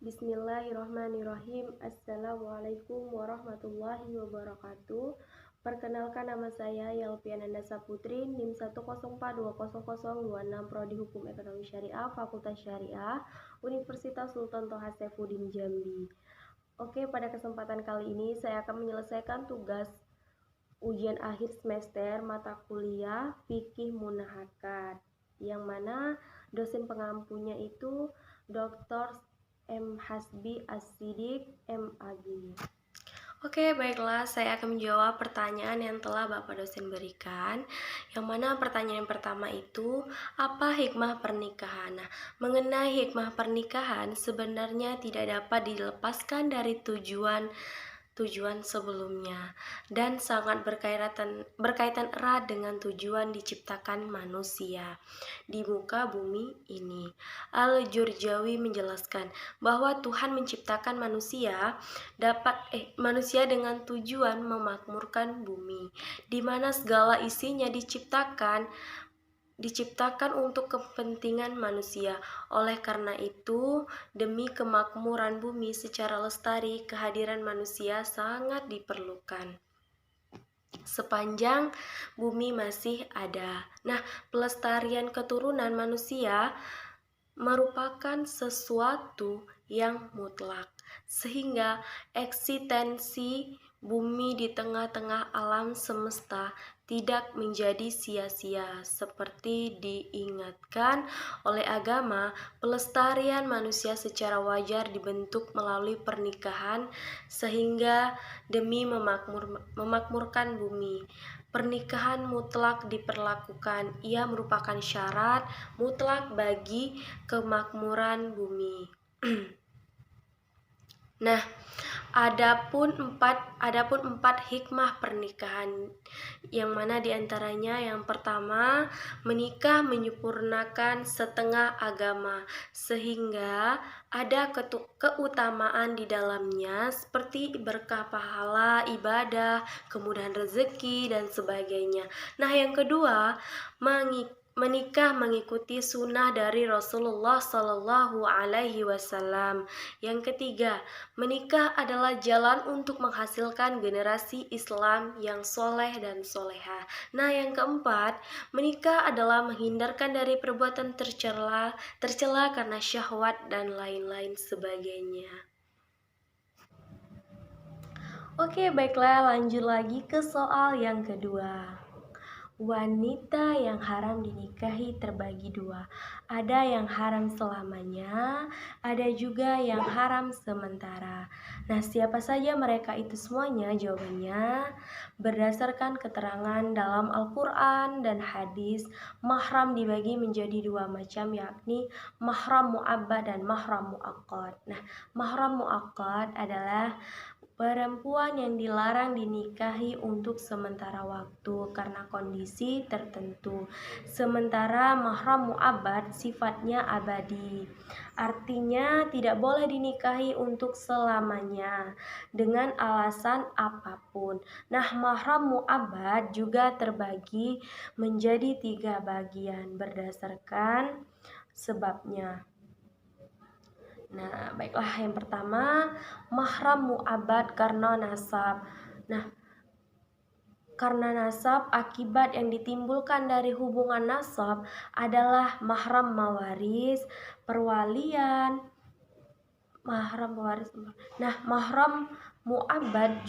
Bismillahirrahmanirrahim. Assalamualaikum warahmatullahi wabarakatuh. Perkenalkan, nama saya Yelpian Andasa Putri, NIM 104200026, Prodi Hukum Ekonomi Syariah, Fakultas Syariah, Universitas Sultan Toha Saifuddin Jambi. Oke, pada kesempatan kali ini saya akan menyelesaikan tugas ujian akhir semester mata kuliah Fikih Munahakat, yang mana dosen pengampunya itu Dr. M. Hasbi As-Siddiq, MAG. Oke, baiklah, saya akan menjawab pertanyaan yang telah Bapak dosen berikan. Yang mana pertanyaan yang pertama itu, apa hikmah pernikahan? Nah, mengenai hikmah pernikahan sebenarnya tidak dapat dilepaskan dari tujuan sebelumnya dan sangat berkaitan erat dengan tujuan diciptakan manusia di muka bumi ini. Al-Jurjawi menjelaskan bahwa Tuhan menciptakan manusia dengan tujuan memakmurkan bumi, di mana segala isinya diciptakan untuk kepentingan manusia. Oleh karena itu, demi kemakmuran bumi secara lestari, kehadiran manusia sangat diperlukan sepanjang bumi masih ada. Nah, pelestarian keturunan manusia merupakan sesuatu yang mutlak, sehingga eksistensi bumi di tengah-tengah alam semesta tidak menjadi sia-sia. Seperti diingatkan oleh agama, pelestarian manusia secara wajar dibentuk melalui pernikahan sehingga demi memakmurkan bumi. Pernikahan mutlak diperlakukan, ia merupakan syarat mutlak bagi kemakmuran bumi. Nah, adapun empat hikmah pernikahan, yang mana diantaranya yang pertama, menikah menyempurnakan setengah agama, sehingga ada keutamaan di dalamnya seperti berkah pahala, ibadah, kemudahan rezeki, dan sebagainya. Nah, yang kedua, menikah mengikuti sunnah dari Rasulullah Sallallahu Alaihi Wasallam. Yang ketiga, menikah adalah jalan untuk menghasilkan generasi Islam yang soleh dan soleha. Nah, yang keempat, menikah adalah menghindarkan dari perbuatan tercela karena syahwat dan lain-lain sebagainya. Oke, baiklah, lanjut lagi ke soal yang kedua. Wanita yang haram dinikahi terbagi dua. Ada yang haram selamanya, ada juga yang haram sementara. Nah, siapa saja mereka itu semuanya? Jawabannya, berdasarkan keterangan dalam Al-Quran dan hadis, mahram dibagi menjadi dua macam, yakni mahram mu'abbad dan mahram mu'aqqad. Nah, mahram mu'aqqad adalah perempuan yang dilarang dinikahi untuk sementara waktu karena kondisi tertentu. Sementara mahram mu'abbad sifatnya abadi. Artinya tidak boleh dinikahi untuk selamanya dengan alasan apapun. Nah, mahram mu'abbad juga terbagi menjadi 3 bagian berdasarkan sebabnya. Nah, baiklah, yang pertama, mahram mu'abbad karena nasab. Nah, karena nasab, akibat yang ditimbulkan dari hubungan nasab adalah mahram mawaris, perwalian, mahram mawaris. Nah, mahram mu'abbad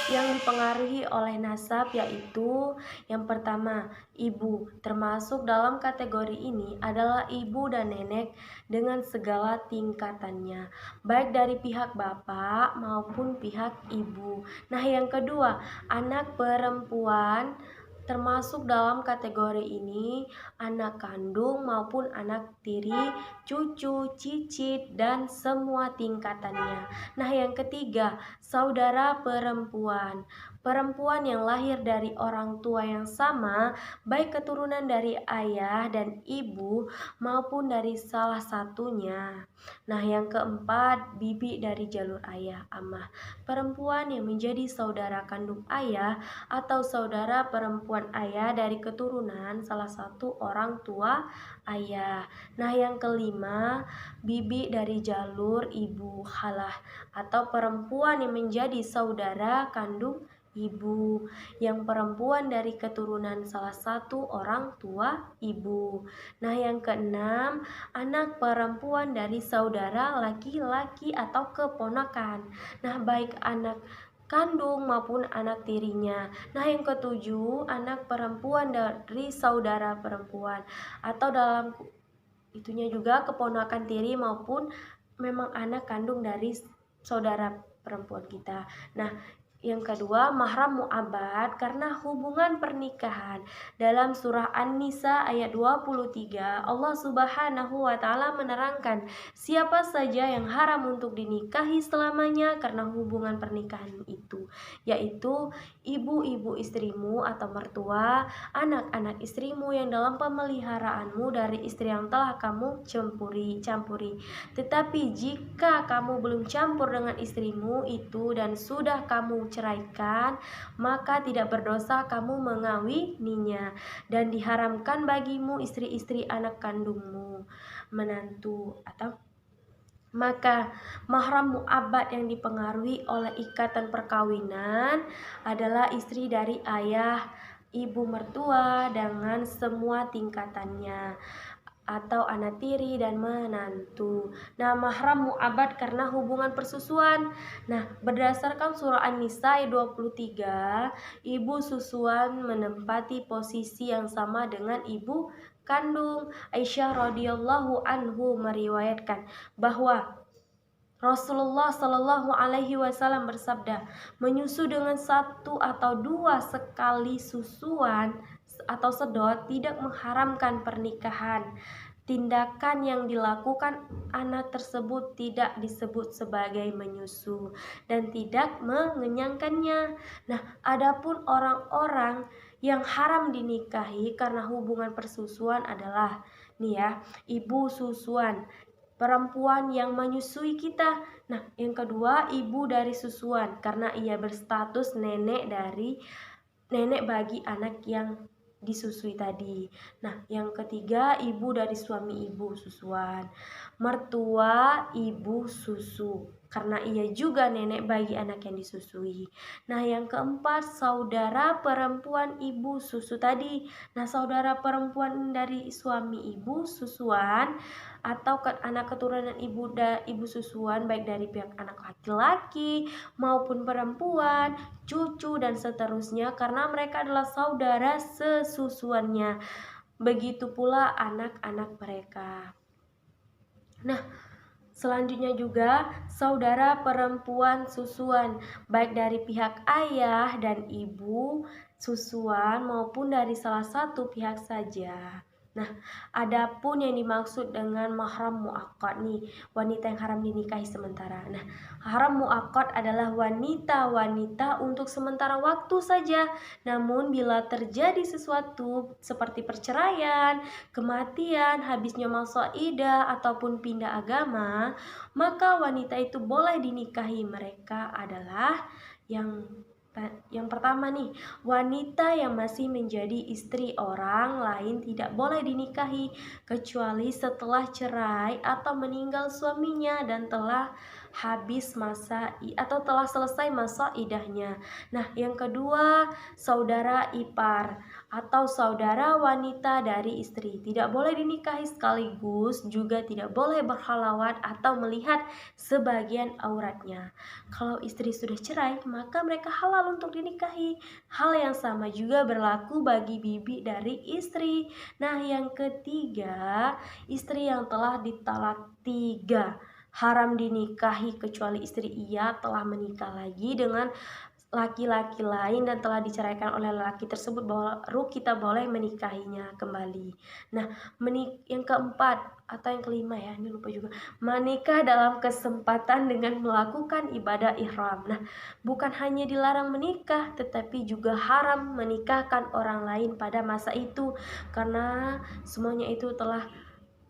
yang dipengaruhi oleh nasab yaitu yang pertama, ibu. Termasuk dalam kategori ini adalah ibu dan nenek dengan segala tingkatannya, baik dari pihak bapak maupun pihak ibu. Nah, yang kedua, anak perempuan. Termasuk dalam kategori ini anak kandung maupun anak tiri, cucu, cicit, dan semua tingkatannya. Nah, yang ketiga, saudara perempuan. Perempuan yang lahir dari orang tua yang sama, baik keturunan dari ayah dan ibu maupun dari salah satunya. Nah, yang keempat, bibi dari jalur ayah, amah. Perempuan yang menjadi saudara kandung ayah atau saudara perempuan ayah dari keturunan salah satu orang tua ayah. Nah, yang kelima, bibi dari jalur ibu, halah, atau perempuan yang menjadi saudara kandung ibu, yang perempuan dari keturunan salah satu orang tua ibu. Nah, yang keenam, anak perempuan dari saudara laki-laki atau keponakan. Nah, baik anak kandung maupun anak tirinya. Nah, yang ketujuh, anak perempuan dari saudara perempuan atau dalam itunya juga keponakan tiri maupun memang anak kandung dari saudara perempuan kita. Nah, yang kedua, mahram mu'abbad karena hubungan pernikahan. Dalam surah An-Nisa ayat 23, Allah Subhanahu wa taala menerangkan siapa saja yang haram untuk dinikahi selamanya karena hubungan pernikahan itu, yaitu ibu-ibu istrimu atau mertua, anak-anak istrimu yang dalam pemeliharaanmu dari istri yang telah kamu campuri. Tetapi jika kamu belum campur dengan istrimu itu dan sudah kamu ceraikan, maka tidak berdosa kamu mengawininya, dan diharamkan bagimu istri-istri anak kandungmu, menantu atau maka mahram mu'abbad yang dipengaruhi oleh ikatan perkawinan adalah istri dari ayah, ibu mertua dengan semua tingkatannya, atau anak tiri dan menantu. Nah, mahram mu'abbad karena hubungan persusuan. Nah, berdasarkan surah An-Nisa ayat 23, ibu susuan menempati posisi yang sama dengan ibu kandung. Aisyah radhiyallahu anhu meriwayatkan bahwa Rasulullah Shallallahu Alaihi Wasallam bersabda, menyusu dengan satu atau dua sekali susuan atau sedot tidak mengharamkan pernikahan. Tindakan yang dilakukan anak tersebut tidak disebut sebagai menyusu dan tidak mengenyangkannya. Nah, adapun orang-orang yang haram dinikahi karena hubungan persusuan adalah nih ya, ibu susuan, perempuan yang menyusui kita. Nah, yang kedua, ibu dari susuan karena ia berstatus nenek bagi anak yang disusui tadi. Nah, yang ketiga, ibu dari suami ibu susuan. Mertua ibu susu karena ia juga nenek bagi anak yang disusui. Nah, yang keempat, saudara perempuan ibu susu tadi. Nah, saudara perempuan dari suami ibu susuan atau anak keturunan ibu susuan baik dari pihak anak laki-laki maupun perempuan, cucu dan seterusnya karena mereka adalah saudara sesusuannya. Begitu pula anak-anak mereka. Nah, selanjutnya juga saudara perempuan susuan baik dari pihak ayah dan ibu susuan maupun dari salah satu pihak saja. Nah, adapun yang dimaksud dengan mahram muakkad nih, wanita yang haram dinikahi sementara. Nah, haram muakkad adalah wanita-wanita untuk sementara waktu saja. Namun bila terjadi sesuatu seperti perceraian, kematian, habisnya masa iddah ataupun pindah agama, maka wanita itu boleh dinikahi. Mereka adalah yang pertama nih, wanita yang masih menjadi istri orang lain tidak boleh dinikahi kecuali setelah cerai atau meninggal suaminya dan telah habis masa atau telah selesai masa iddahnya. Nah, yang kedua, saudara ipar atau saudara wanita dari istri tidak boleh dinikahi sekaligus, juga tidak boleh berhalawat atau melihat sebagian auratnya. Kalau istri sudah cerai, maka mereka halal untuk dinikahi. Hal yang sama juga berlaku bagi bibi dari istri. Nah, yang ketiga, istri yang telah ditalak 3 haram dinikahi kecuali istri ia telah menikah lagi dengan laki-laki lain dan telah diceraikan oleh laki tersebut, baru kita boleh menikahinya kembali. Nah, yang keempat atau yang kelima ya, ini lupa juga. Menikah dalam kesempatan dengan melakukan ibadah ihram. Nah, bukan hanya dilarang menikah, tetapi juga haram menikahkan orang lain pada masa itu, karena semuanya itu telah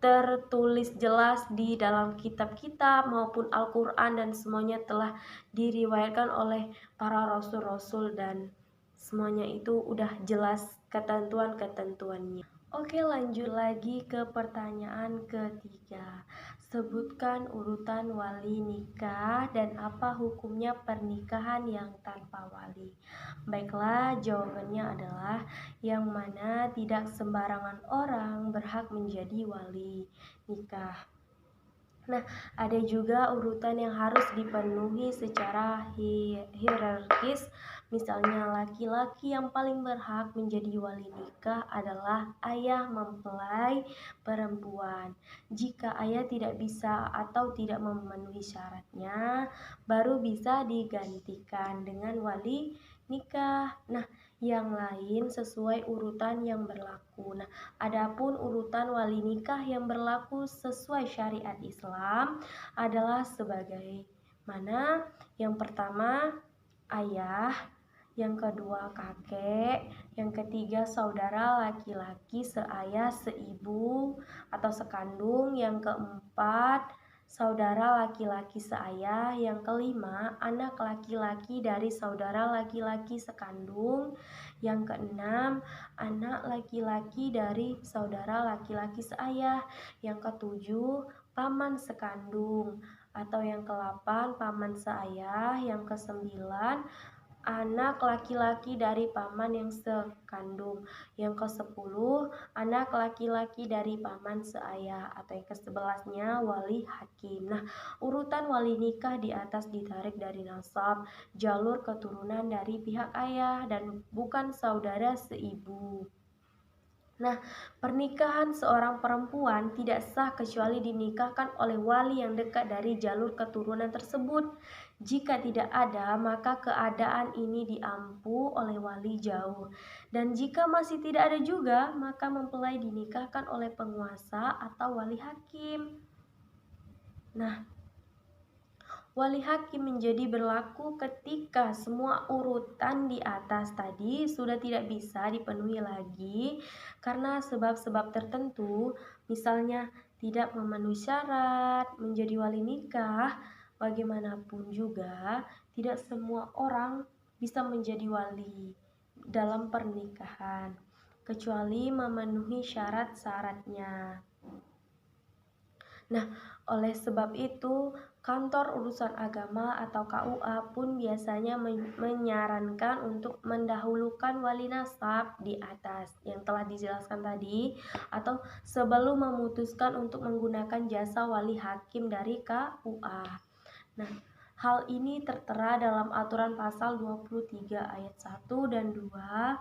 tertulis jelas di dalam kitab-kitab maupun Al-Quran, dan semuanya telah diriwayatkan oleh para rasul-rasul, dan semuanya itu udah jelas ketentuan-ketentuannya. Oke, lanjut lagi ke pertanyaan ketiga. Sebutkan urutan wali nikah dan apa hukumnya pernikahan yang tanpa wali. Baiklah, jawabannya adalah yang mana tidak sembarangan orang berhak menjadi wali nikah. Nah, ada juga urutan yang harus dipenuhi secara hierarkis. Misalnya, laki-laki yang paling berhak menjadi wali nikah adalah ayah mempelai perempuan. Jika ayah tidak bisa atau tidak memenuhi syaratnya, baru bisa digantikan dengan wali nikah. Nah, yang lain sesuai urutan yang berlaku. Nah, adapun urutan wali nikah yang berlaku sesuai syariat Islam adalah sebagai mana? Yang pertama ayah, yang kedua kakek, yang ketiga saudara laki-laki seayah seibu atau sekandung, yang keempat saudara laki-laki seayah, yang kelima anak laki-laki dari saudara laki-laki sekandung, yang keenam anak laki-laki dari saudara laki-laki seayah, yang ketujuh paman sekandung, atau yang ke-8 paman seayah, yang ke-9 anak laki-laki dari paman yang sekandung, yang ke-10 anak laki-laki dari paman seayah, atau yang ke-11-nya wali hakim. Nah, urutan wali nikah di atas ditarik dari nasab, jalur keturunan dari pihak ayah dan bukan saudara seibu. Nah, pernikahan seorang perempuan tidak sah kecuali dinikahkan oleh wali yang dekat dari jalur keturunan tersebut. Jika tidak ada, maka keadaan ini diampu oleh wali jauh. Dan jika masih tidak ada juga, maka mempelai dinikahkan oleh penguasa atau wali hakim. Nah, wali hakim menjadi berlaku ketika semua urutan di atas tadi sudah tidak bisa dipenuhi lagi karena sebab-sebab tertentu, misalnya tidak memenuhi syarat menjadi wali nikah. Bagaimanapun juga, tidak semua orang bisa menjadi wali dalam pernikahan, kecuali memenuhi syarat-syaratnya. Nah, oleh sebab itu, kantor urusan agama atau KUA pun biasanya menyarankan untuk mendahulukan wali nasab di atas yang telah dijelaskan tadi, atau sebelum memutuskan untuk menggunakan jasa wali hakim dari KUA. Nah, hal ini tertera dalam aturan pasal 23 ayat 1 dan 2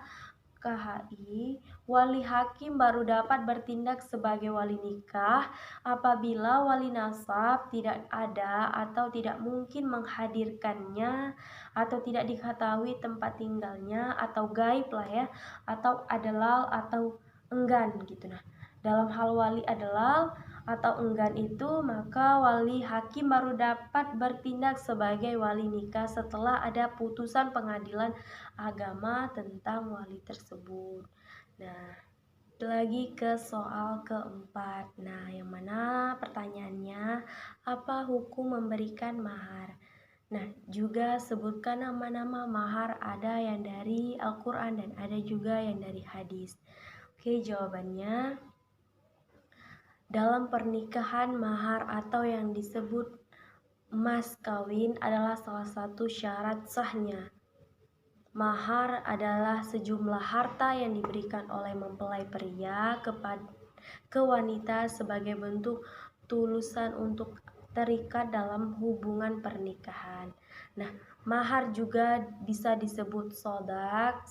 KHI. Wali hakim baru dapat bertindak sebagai wali nikah apabila wali nasab tidak ada atau tidak mungkin menghadirkannya, atau tidak diketahui tempat tinggalnya, atau gaib lah ya, atau adalah atau enggan gitu. Nah, dalam hal wali adalah atau enggan itu, maka wali hakim baru dapat bertindak sebagai wali nikah setelah ada putusan pengadilan agama tentang wali tersebut. Nah, lagi ke soal keempat. Nah, yang mana pertanyaannya, apa hukum memberikan mahar? Nah, juga sebutkan nama-nama mahar, ada yang dari Al-Quran dan ada juga yang dari hadis. Oke, jawabannya, dalam pernikahan mahar atau yang disebut mas kawin adalah salah satu syarat sahnya. Mahar adalah sejumlah harta yang diberikan oleh mempelai pria ke wanita sebagai bentuk tulusan untuk terikat dalam hubungan pernikahan. Nah, mahar juga bisa disebut sodok,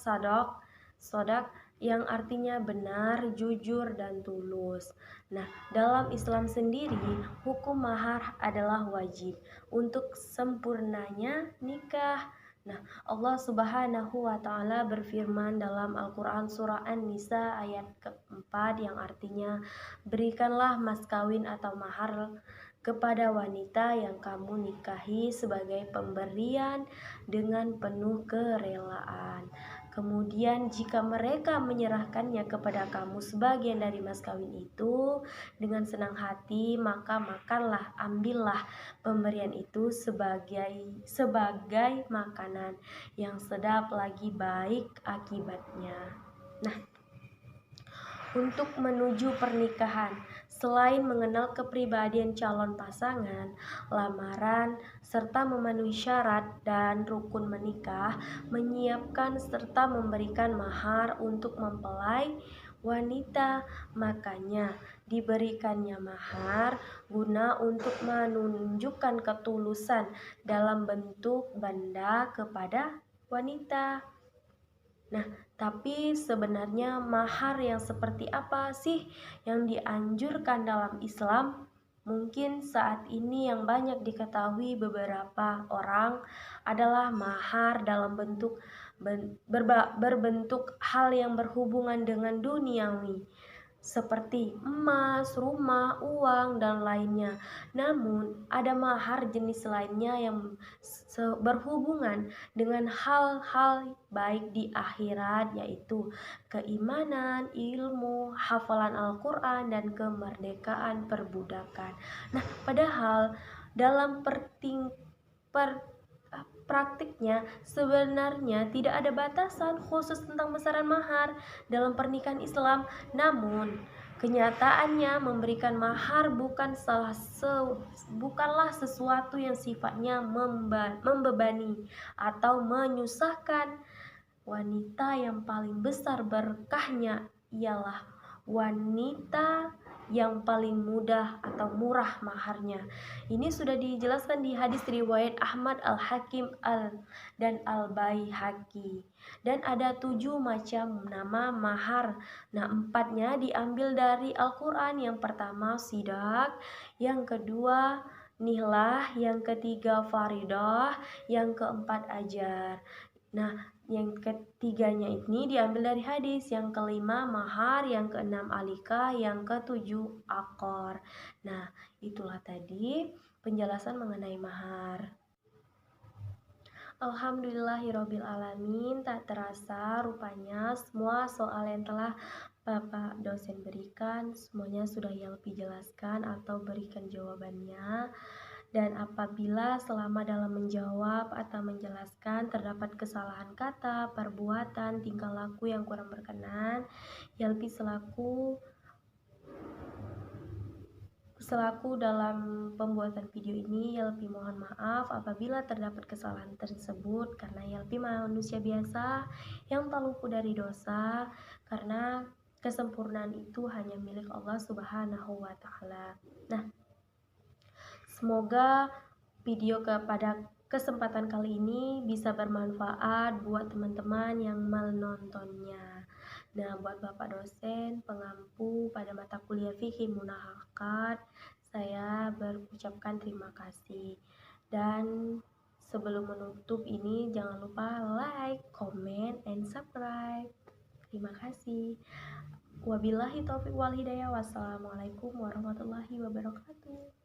yang artinya benar, jujur, dan tulus. Nah, dalam Islam sendiri, hukum mahar adalah wajib untuk sempurnanya nikah. Nah, Allah Subhanahu wa taala berfirman dalam Al-Qur'an surah An-Nisa ayat keempat yang artinya, "Berikanlah mas kawin atau mahar kepada wanita yang kamu nikahi sebagai pemberian dengan penuh kerelaan. Kemudian jika mereka menyerahkannya kepada kamu sebagian dari mas kawin itu dengan senang hati, maka makanlah, ambillah pemberian itu sebagai makanan yang sedap lagi baik akibatnya." Nah, untuk menuju pernikahan, selain mengenal kepribadian calon pasangan, lamaran, serta memenuhi syarat dan rukun menikah, menyiapkan serta memberikan mahar untuk mempelai wanita. Makanya diberikannya mahar guna untuk menunjukkan ketulusan dalam bentuk benda kepada wanita. Nah, tapi sebenarnya mahar yang seperti apa sih yang dianjurkan dalam Islam? Mungkin saat ini yang banyak diketahui beberapa orang adalah mahar dalam bentuk berbentuk hal yang berhubungan dengan duniawi, seperti emas, rumah, uang, dan lainnya. Namun, ada mahar jenis lainnya yang berhubungan dengan hal-hal baik di akhirat, yaitu keimanan, ilmu, hafalan Al-Quran, dan kemerdekaan perbudakan. Nah, padahal dalam praktiknya sebenarnya tidak ada batasan khusus tentang besaran mahar dalam pernikahan Islam. Namun kenyataannya memberikan mahar bukanlah sesuatu yang sifatnya membebani atau menyusahkan. Wanita yang paling besar berkahnya ialah wanita yang paling mudah atau murah maharnya. Ini sudah dijelaskan di hadis riwayat Ahmad, Al-Hakim dan Al-Baihaqi. Dan ada 7 macam nama mahar. Nah, 4-nya diambil dari Al-Quran. Yang pertama sidak, yang kedua nihlah, yang ketiga faridah, yang keempat ajar. Nah, yang ketiganya ini diambil dari hadis, yang kelima mahar, yang keenam alika, yang ketujuh akor. Nah, itulah tadi penjelasan mengenai mahar. Alhamdulillahirabbil alamin, tak terasa rupanya semua soal yang telah Bapak dosen berikan semuanya sudah Yelpi jelaskan atau berikan jawabannya. Dan apabila selama dalam menjawab atau menjelaskan terdapat kesalahan kata, perbuatan, tingkah laku yang kurang berkenan, Yelpi selaku dalam pembuatan video ini, Yelpi mohon maaf apabila terdapat kesalahan tersebut, karena Yelpi manusia biasa yang tak luput dari dosa, karena kesempurnaan itu hanya milik Allah Subhanahu wa taala. Nah, semoga video pada kesempatan kali ini bisa bermanfaat buat teman-teman yang menontonnya. Nah, buat Bapak dosen pengampu pada mata kuliah Fikih Munahakat, saya berucapkan terima kasih. Dan sebelum menutup ini, jangan lupa like, comment, and subscribe. Terima kasih. Wabillahi taufiq wal hidayah. Wassalamualaikum warahmatullahi wabarakatuh.